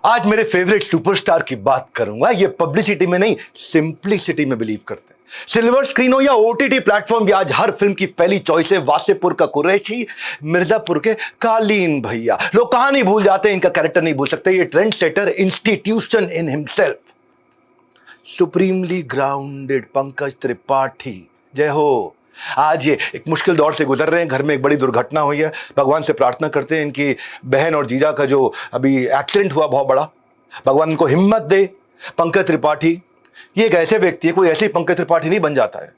आज मेरे favourite superstar की बात करूंगा। ये पब्लिसिटी में नहीं, सिंप्लिसिटी में बिलीव करते हैं। सिल्वर स्क्रीन हो या ओटीटी प्लेटफॉर्म, आज हर फिल्म की पहली चॉइस है वासेपुर का कुरैशी, मिर्जापुर के कालीन भैया। लोग कहानी भूल जाते हैं, इनका कैरेक्टर नहीं भूल सकते। ये trend setter, institution in himself, supremely grounded Pankaj Tripathi, जय हो। आज ये एक मुश्किल दौर से गुजर रहे हैं, घर में एक बड़ी दुर्घटना हुई है। भगवान से प्रार्थना करते हैं इनकी बहन और जीजा का जो अभी एक्सीडेंट हुआ बहुत बड़ा, भगवान इनको हिम्मत दे। पंकज त्रिपाठी ये एक ऐसे व्यक्ति है, कोई ऐसे ही पंकज त्रिपाठी नहीं बन जाता है।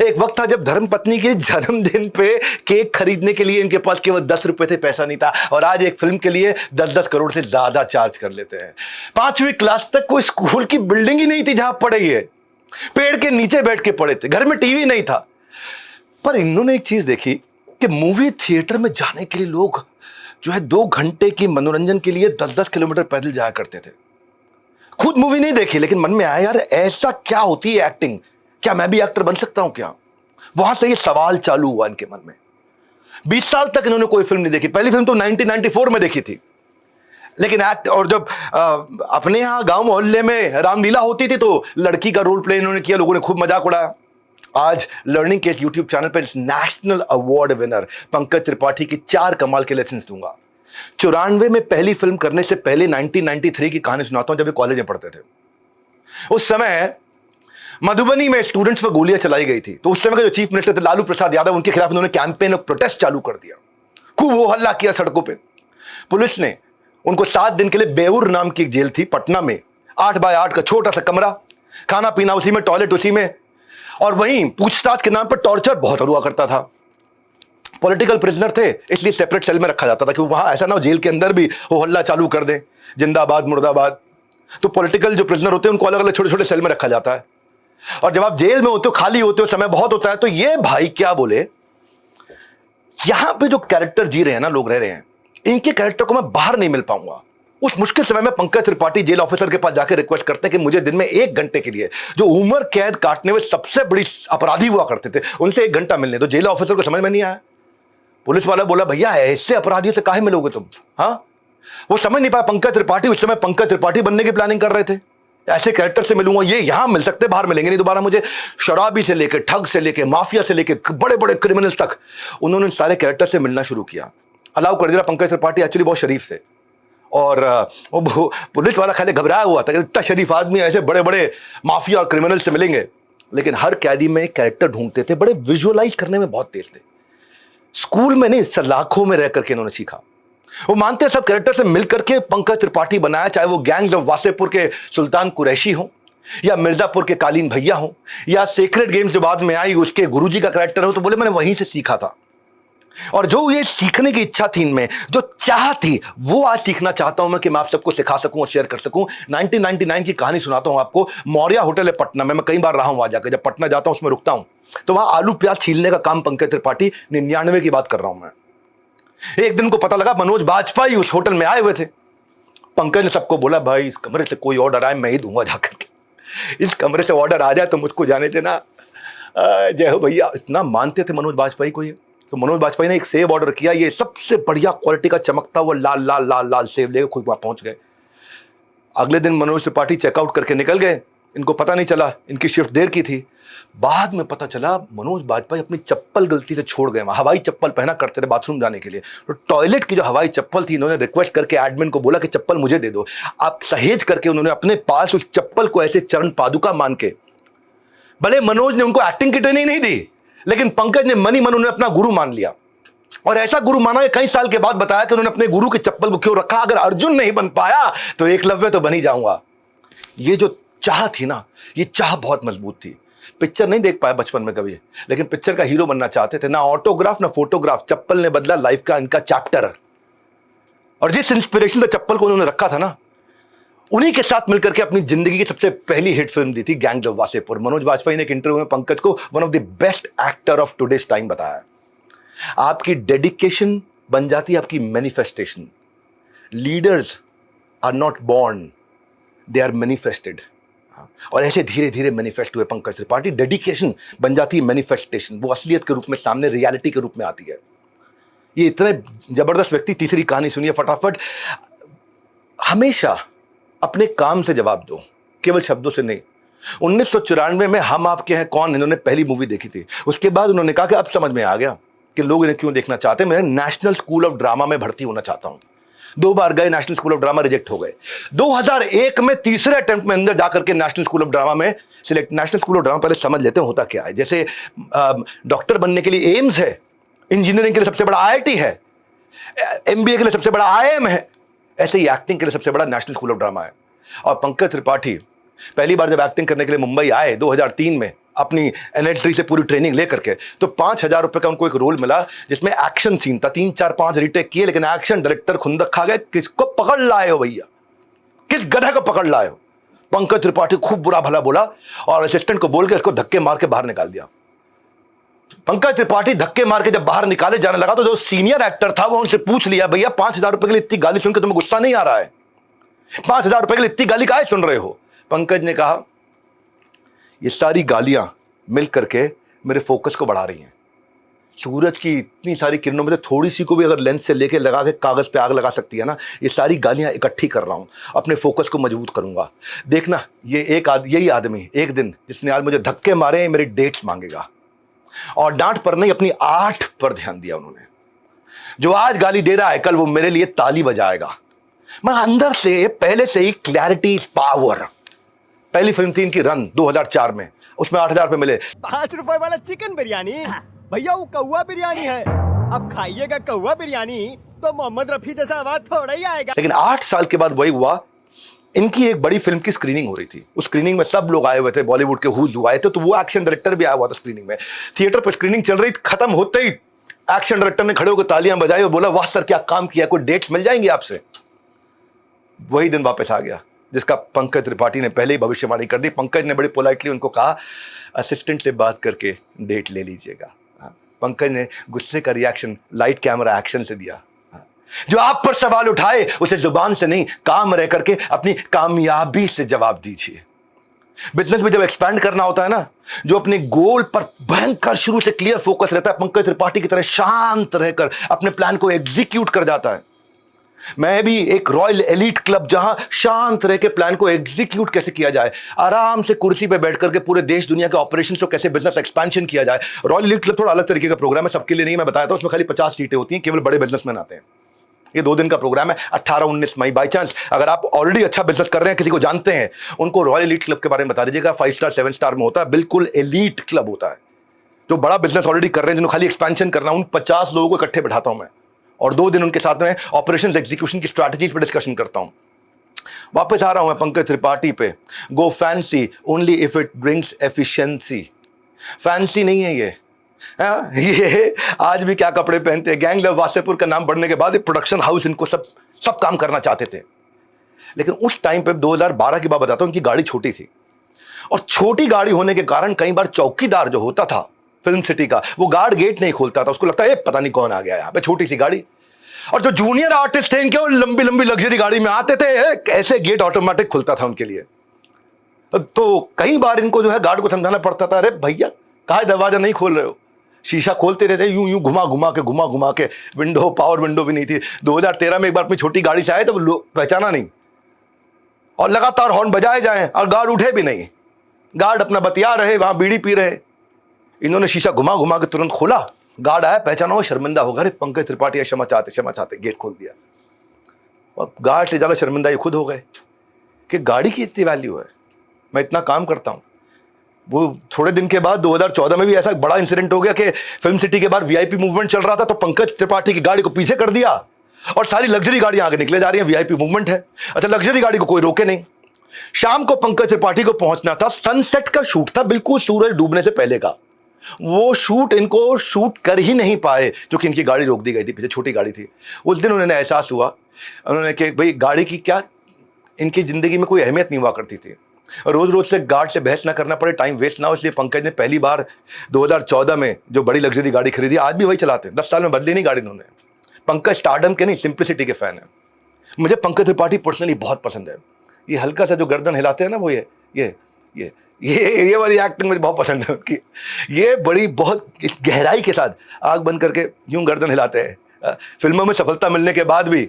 एक वक्त था जब धर्मपत्नी के जन्मदिन पे केक खरीदने के लिए इनके पास केवल 10 रुपए थे, पैसा नहीं था, और आज एक फिल्म के लिए 10-10 करोड़ से ज्यादा चार्ज कर लेते हैं। 5वीं क्लास तक कोई स्कूल की बिल्डिंग ही नहीं थी जहां पढ़े, ये पेड़ के नीचे बैठ के पढ़े थे, घर में टीवी नहीं था। पर इन्होंने एक चीज देखी कि मूवी थिएटर में जाने के लिए लोग जो है 2 घंटे की मनोरंजन के लिए 10-10 किलोमीटर पैदल जाया करते थे। खुद मूवी नहीं देखी, लेकिन मन में आया यार ऐसा क्या होती है एक्टिंग, क्या मैं भी एक्टर बन सकता हूं क्या? वहां से ये सवाल चालू हुआ इनके मन में। 20 साल तक इन्होंने कोई फिल्म नहीं देखी। पहली फिल्म तो 1994 में देखी थी, लेकिन एक्ट और जब अपने यहां गांव मोहल्ले में रामलीला होती थी तो लड़की का रोल प्ले इन्होंने किया, लोगों ने खूब मजाक उड़ाया। आज लर्निंग के यूट्यूब चैनल पर national award winner Pankaj Tripathi की 4 कमाल के लेसन दूंगा। 94 में पहली फिल्म करने से पहले 1993 की कहानी सुनाता हूं, जब वे कॉलेज में पढ़ते थे। उस समय मधुबनी में स्टूडेंट्स पर गोलियां चलाई गई थी, तो उस समय के जो चीफ मिनिस्टर थे लालू प्रसाद यादव, उनके खिलाफ उन्होंने कैंपेन और प्रोटेस्ट चालू कर दिया। खूब वो हल्ला किया सड़कों पे। पुलिस ने उनको 7 दिन के लिए बेउर नाम की एक जेल थी पटना में, 8 बाय 8 का छोटा सा कमरा, खाना पीना उसी में, टॉयलेट उसी में, और वहीं पूछताछ के नाम पर टॉर्चर बहुत हुआ करता था। पॉलिटिकल प्रिजनर थे, इसलिए सेपरेट सेल में रखा जाता था कि वहां ऐसा ना हो जेल के अंदर भी वो हल्ला चालू कर दे, जिंदाबाद मुर्दाबाद। तो पॉलिटिकल जो प्रिजनर होते हैं उनको अलग अलग छोटे छोटे सेल में रखा जाता है। और जब आप जेल में होते हो, खाली होते हो, समय बहुत होता है, तो ये भाई क्या बोले, यहां पे जो कैरेक्टर जी रहे हैं ना, लोग रह रहे हैं, इनके कैरेक्टर को मैं बाहर नहीं मिल पाऊंगा। उस मुश्किल समय में पंकज त्रिपाठी जेल ऑफिसर के पास जाकर रिक्वेस्ट करते हैं कि मुझे दिन में 1 घंटे के लिए, जो उम्र कैद काटने में सबसे बड़ी अपराधी हुआ करते थे, उनसे 1 घंटा मिलने। तो जेल ऑफिसर को समझ में नहीं आया। पुलिस वाला बोला, भैया ऐसे अपराधियों से काहे मिलोगे तुम? हाँ, वो समझ नहीं पाया पंकज त्रिपाठी उस समय पंकज त्रिपाठी बनने की प्लानिंग कर रहे थे। ऐसे कैरेक्टर से मिलूंगा, ये यहां मिल सकते, बाहर मिलेंगे नहीं दोबारा मुझे। शराबी से लेकर, ठग से लेकर, माफिया से लेकर बड़े बड़े क्रिमिनल्स तक उन्होंने सारे कैरेक्टर से मिलना शुरू किया। अलाउ कर दिया। पंकज त्रिपाठी एक्चुअली बहुत शरीफ थे, और वो पुलिस वाला खाली घबराया हुआ था कि इतना शरीफ आदमी ऐसे बड़े बड़े माफिया और क्रिमिनल से मिलेंगे। लेकिन हर कैदी में एक कैरेक्टर ढूंढते थे, बड़े विजुअलाइज करने में बहुत तेज थे। स्कूल में नहीं, सलाखों में रह करके इन्होंने सीखा। वो मानते हैं सब कैरेक्टर से मिल करके पंकज त्रिपाठी बनाया, चाहे वो गैंग्स ऑफ वासेपुर के सुल्तान कुरैशी हो, या मिर्जापुर के कालीन भैया हो, या सीक्रेट गेम्स जो बाद में आई उसके गुरुजी का कैरेक्टर हो। तो बोले मैंने वहीं से सीखा था, और जो ये सीखने की इच्छा थी इनमें, जो चाह थी, वो आज सीखना चाहता हूं मैं कि मैं आप सबको सिखा सकूं और शेयर कर सकूं। 1999 की कहानी सुनाता हूं आपको। मौर्या होटल है पटना में, मैं कई बार रहा हूं वहां जाकर। जब पटना जाता हूं उसमें रुकता हूं, तो वहां आलू प्याज छीलने का काम पंकज त्रिपाठी, 99 की बात कर रहा हूं मैं। एक दिन को पता लगा मनोज बाजपेयी उस होटल में आए हुए थे। पंकज ने सबको बोला, भाई इस कमरे से कोई ऑर्डर आए मैं ही दूंगा जाकर के, इस कमरे से ऑर्डर आ जाए तो मुझको जाने देना, जय हो भैया। इतना मानते थे मनोज बाजपेयी को ये। तो मनोज बाजपेयी ने एक सेब ऑर्डर किया, ये सबसे बढ़िया क्वालिटी का चमकता हुआ लाल लाल लाल लाल सेब लेकर खुद वहां पहुंच गए। अगले दिन मनोज त्रिपाठी चेकआउट करके निकल गए, इनको पता नहीं चला, इनकी शिफ्ट देर की थी। बाद में पता चला मनोज बाजपेयी अपनी चप्पल गलती से छोड़ गए वहां। हवाई चप्पल पहना करते थे बाथरूम जाने के लिए, तो टॉयलेट की जो हवाई चप्पल थी, इन्होंने रिक्वेस्ट करके एडमिन को बोला कि चप्पल मुझे दे दो। आप सहेज करके उन्होंने अपने पास उस चप्पल को ऐसे चरण पादुका मान के, भले मनोज ने उनको एक्टिंग की ट्रेनिंग नहीं दी, लेकिन पंकज ने मनी मन उन्हें अपना गुरु मान लिया। और ऐसा गुरु माना कि कई साल के बाद बताया कि उन्होंने अपने गुरु के चप्पल को क्यों रखा, अगर अर्जुन नहीं बन पाया तो एकलव्य तो बन ही जाऊंगा। ये जो चाह थी ना, ये चाह बहुत मजबूत थी। पिक्चर नहीं देख पाया बचपन में कभी, लेकिन पिक्चर का हीरो बनना चाहते थे। ना ऑटोग्राफ ना फोटोग्राफ, चप्पल ने बदला लाइफ का इनका चैप्टर। और जिस इंस्पिरेशन से चप्पल को उन्होंने रखा था ना, उन्हीं के साथ मिलकर के अपनी जिंदगी की सबसे पहली हिट फिल्म दी थी गैंग्स ऑफ वासेपुर। मनोज बाजपेयी ने एक इंटरव्यू में पंकज को one of the best actor of today's time बताया। आपकी डेडिकेशन बन जाती है आपकी manifestation. Leaders are not born, they are manifested. और ऐसे धीरे धीरे मैनिफेस्ट हुए पंकज त्रिपाठी। डेडिकेशन बन जाती है मैनिफेस्टेशन, वो असलियत के रूप में सामने, रियलिटी के रूप में आती है। ये इतने जबरदस्त व्यक्ति, तीसरी कहानी सुनिए फटाफट। हमेशा अपने काम से जवाब दो, केवल शब्दों से नहीं। 1994 में हम आपके हैं कौन इन्होंने पहली मूवी देखी थी। उसके बाद उन्होंने कहा कि अब समझ में आ गया कि लोग इन्हें क्यों देखना चाहते हैं, मैं नेशनल स्कूल ऑफ ड्रामा में भर्ती होना चाहता हूं। 2 बार गए, national school of drama reject हो गए। 2001 में तीसरे अटेम्प्ट में अंदर जाकर के नेशनल स्कूल ऑफ ड्रामा में select. National school of drama पहले समझ लेते हैं होता क्या है। जैसे डॉक्टर बनने के लिए एम्स है, इंजीनियरिंग के लिए सबसे बड़ा आईआईटी है, एमबीए के लिए सबसे बड़ा आईआईएम है, ऐसे ही एक्टिंग के लिए सबसे बड़ा नेशनल स्कूल ऑफ ड्रामा है। और पंकज त्रिपाठी पहली बार जब एक्टिंग करने के लिए मुंबई आए 2003 में अपनी एनएलटी से पूरी ट्रेनिंग लेकर के, तो 5,000 रुपए का उनको एक रोल मिला जिसमें एक्शन सीन था। 3 4 5 रीटेक किए, लेकिन एक्शन डायरेक्टर खुंदक खा गए। किसको पकड़ लाए हो भैया, किस गधा को पकड़ लाए हो? पंकज त्रिपाठी खूब बुरा भला बोला और असिस्टेंट को बोल के उसको धक्के मार के बाहर निकाल दिया। पंकज त्रिपाठी धक्के मार के जब बाहर निकाले जाने लगा तो जो सीनियर एक्टर था वो उनसे पूछ लिया, भैया 5,000 रुपए के लिए इतनी गाली सुनकर तुम्हें गुस्सा नहीं आ रहा है? 5,000 रुपए के लिए इतनी गाली काहे सुन रहे हो? पंकज ने कहा, ये सारी गालियां मिल करके मेरे फोकस को बढ़ा रही हैं। सूरज की इतनी सारी किरणों में से थोड़ी सी को भी अगर लेंस से लेके लगा के कागज पे आग लगा सकती है ना, ये सारी गालियां इकट्ठी कर रहा हूं, अपने फोकस को मजबूत करूंगा। देखना यही आदमी एक दिन जिसने आज मुझे धक्के मारे मेरी डेट्स मांगेगा। और डांट पर नहीं, अपनी आठ पर ध्यान दिया उन्होंने। जो आज गाली दे रहा है कल वो मेरे लिए ताली बजाएगा। मैं अंदर से पहले से ही क्लैरिटी इज पावर। पहली फिल्म थी इनकी रन 2004 में, उसमें 8,000 रुपए मिले। 5 रुपए वाला चिकन बिरयानी भैया वो कौवा बिरयानी है। अब खाइएगा कौवा बिरयानी तो मोहम्मद रफी जैसा आवाज थोड़ा ही आएगा। लेकिन 8 साल के बाद वही हुआ, इनकी एक बड़ी फिल्म की स्क्रीनिंग हो रही थी। उस स्क्रीनिंग में सब लोग आए हुए थे, बॉलीवुड के हुज आए थे, तो वो एक्शन डायरेक्टर भी आया हुआ था स्क्रीनिंग में। थिएटर पर स्क्रीनिंग चल रही, खत्म होते ही एक्शन डायरेक्टर ने खड़े होकर तालियां बजाई और बोला, वाह सर क्या काम किया, कोई डेट्स मिल जाएंगी आपसे। वही दिन वापस आ गया जिसका पंकज त्रिपाठी ने पहले ही भविष्यवाणी कर दी। पंकज ने बड़ी पोलाइटली उनको कहा, असिस्टेंट से बात करके डेट ले लीजिएगा। पंकज ने गुस्से का रिएक्शन लाइट कैमरा एक्शन से दिया। जो आप पर सवाल उठाए उसे जुबान से नहीं, काम रह करके अपनी कामयाबी से जवाब दीजिए। बिजनेस में जब एक्सपैंड करना होता है ना, जो अपने गोल पर भयंकर शुरू से क्लियर फोकस रहता है, पंकज त्रिपाठी की तरह शांत रहकर अपने प्लान को एग्जीक्यूट कर जाता है। मैं भी एक रॉयल एलीट क्लब, जहां शांत रह के प्लान को एग्जीक्यूट कैसे किया जाए, आराम से कुर्सी पे बैठ करके पूरे देश दुनिया के ऑपरेशंस को कैसे बिजनेस एक्सपेंशन किया जाए। रॉयल एलीट क्लब थोड़ा अलग तरीके का प्रोग्राम है, सबके लिए नहीं, मैं बताया था। उसमें खाली 50 सीटें होती हैं, केवल बड़े बिजनेसमैन आते हैं। ये 2 दिन का प्रोग्राम है, 18-19 मई। बाई चांस अगर आप ऑलरेडी अच्छा बिजनेस कर रहे हैं, किसी को जानते हैं, उनको रॉयल एलीट क्लब के बारे में बता दीजिएगा। 5 स्टार 7 स्टार में होता है, बिल्कुल एलीट क्लब होता है। जो बड़ा बिजनेस ऑलरेडी कर रहे हैं, जिन्होंने खाली एक्सपेंशन करना, उन 50 लोगों को इकट्ठे बैठाता हूं मैं और 2 दिन उनके साथ में ऑपरेशंस एग्जीक्यूशन की स्ट्रैटेजीज पर डिस्कशन करता हूं। वापस आ रहा हूं मैं पंकज त्रिपाठी पे। Go fancy only if it brings efficiency. Fancy नहीं है ये आज भी क्या कपड़े पहनते हैं। गैंग लव वासेपुर का नाम बढ़ने के बाद प्रोडक्शन हाउस इनको सब काम करना चाहते थे। लेकिन उस टाइम पे 2012 की बात बताता हूं, उनकी गाड़ी छोटी थी और छोटी गाड़ी होने के कारण कई बार चौकीदार जो होता था फिल्म सिटी का, वो गार्ड गेट नहीं खोलता था। उसको लगता है पता नहीं कौन आ गया यहाँ पे, छोटी सी गाड़ी। और जो जूनियर आर्टिस्ट थे इनके, वो लंबी लंबी लग्जरी गाड़ी में आते थे, ऐसे गेट ऑटोमेटिक खुलता था उनके लिए। तो कई बार इनको जो है गार्ड को समझाना पड़ता था, अरे भैया काहे दरवाजा नहीं खोल रहे हो। शीशा खोलते रहते, यूं यूं घुमा घुमा के। विंडो, पावर विंडो भी नहीं थी। 2013 में एक बार अपनी छोटी गाड़ी से आए तो लोग पहचाना नहीं और लगातार हॉर्न बजाए जाए और गार्ड उठे भी नहीं। गार्ड अपना बतिया रहे, वहां बीड़ी पी रहे। इन्होंने शीशा घुमा घुमा के तुरंत खोला, गार्ड आया, पहचाना, वो शर्मिंदा होगा, अरे पंकज त्रिपाठी क्षमा चाहते, गेट खोल दिया। और गार्ड से ज्यादा शर्मिंदा ये खुद हो गए कि गाड़ी की इतनी वैल्यू है, मैं इतना काम करता हूं। वो थोड़े दिन के बाद 2014 में भी ऐसा बड़ा इंसिडेंट हो गया कि फिल्म सिटी के बाहर वीआईपी मूवमेंट चल रहा था, तो पंकज त्रिपाठी की गाड़ी को पीछे कर दिया और सारी लग्जरी गाड़ियां आगे निकले जा रही हैं। वीआईपी मूवमेंट है, अच्छा लग्जरी गाड़ी को कोई रोके नहीं। शाम को पंकज त्रिपाठी को पहुंचना था, सनसेट का शूट था, बिल्कुल सूरज डूबने से पहले का। वो शूट इनको शूट कर ही नहीं पाए क्योंकि इनकी गाड़ी रोक दी गई थी, पीछे छोटी गाड़ी थी। उस दिन उन्हें एहसास हुआ, उन्होंने कि भाई गाड़ी की क्या इनकी जिंदगी में कोई अहमियत नहीं हुआ करती थी। रोज रोज से गार्ड से बहस ना करना पड़े, टाइम वेस्ट ना हो, इसलिए पंकज ने पहली बार 2014 में जो बड़ी लग्जरी गाड़ी खरीदी, आज भी वही चलाते हैं। 10 साल में बदली नहीं गाड़ी उन्होंने। पंकज स्टारडम के नहीं, सिंप्लिसिटी के फैन है। मुझे पंकज त्रिपाठी पर्सनली बहुत पसंद है। ये हल्का सा जो गर्दन हिलाते हैं ना, वो ये वाली एक्टिंग मुझे बहुत पसंद है उनकी। ये बड़ी बहुत गहराई के साथ आग बंद करके यूं गर्दन हिलाते हैं। फिल्मों में सफलता मिलने के बाद भी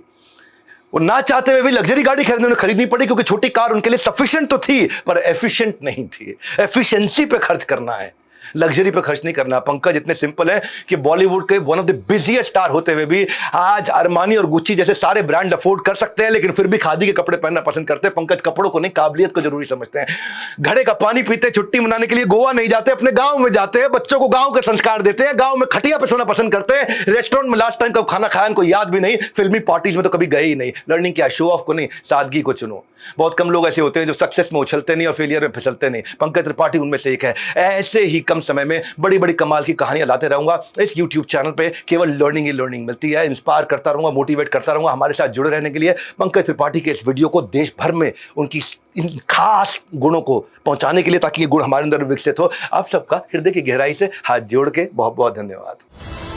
वो ना चाहते हुए भी लग्जरी गाड़ी खरीदनी पड़ी क्योंकि छोटी कार उनके लिए सफिशिएंट तो थी पर एफिशिएंट नहीं थी। एफिशिएंसी पे खर्च करना है, लग्जरी पे खर्च नहीं करना। पंकज इतने सिंपल है कि बॉलीवुड के one of the busiest star होते हुए भी आज अरमानी और गुच्ची जैसे सारे ब्रांड अफोर्ड कर सकते हैं, लेकिन फिर भी खादी के कपड़े पहनना पसंद करते हैं। पंकज कपड़ों को नहीं, काबिलियत को जरूरी समझते हैं। घड़े का पानी पीते, छुट्टी मनाने के लिए गोवा नहीं जाते, अपने गांव में जाते हैं, बच्चों को गांव के संस्कार देते हैं, गांव में खटिया पे सोना पसंद करते हैं। रेस्टोरेंट में लास्ट टाइम कब खाना खाया उनको याद भी नहीं, फिल्मी पार्टीज में तो कभी गए ही नहीं। लर्निंग क्या, शो ऑफ को नहीं, सादगी को चुनो। बहुत कम लोग ऐसे होते हैं जो सक्सेस में उछलते नहीं और फेलियर में फिसलते नहीं। पंकज त्रिपाठी उनमें से एक है। ऐसे ही कम समय में बड़ी बड़ी कमाल की कहानियां लाते रहूंगा। इस YouTube चैनल पे केवल लर्निंग ही लर्निंग मिलती है। इंस्पायर करता रहूंगा, मोटिवेट करता रहूंगा। हमारे साथ जुड़े रहने के लिए पंकज त्रिपाठी के इस वीडियो को देश भर में उनकी इन खास गुणों को पहुंचाने के लिए, ताकि ये गुण हमारे अंदर विकसित हो, आप सबका हृदय की गहराई से हाथ जोड़ के बहुत बहुत धन्यवाद।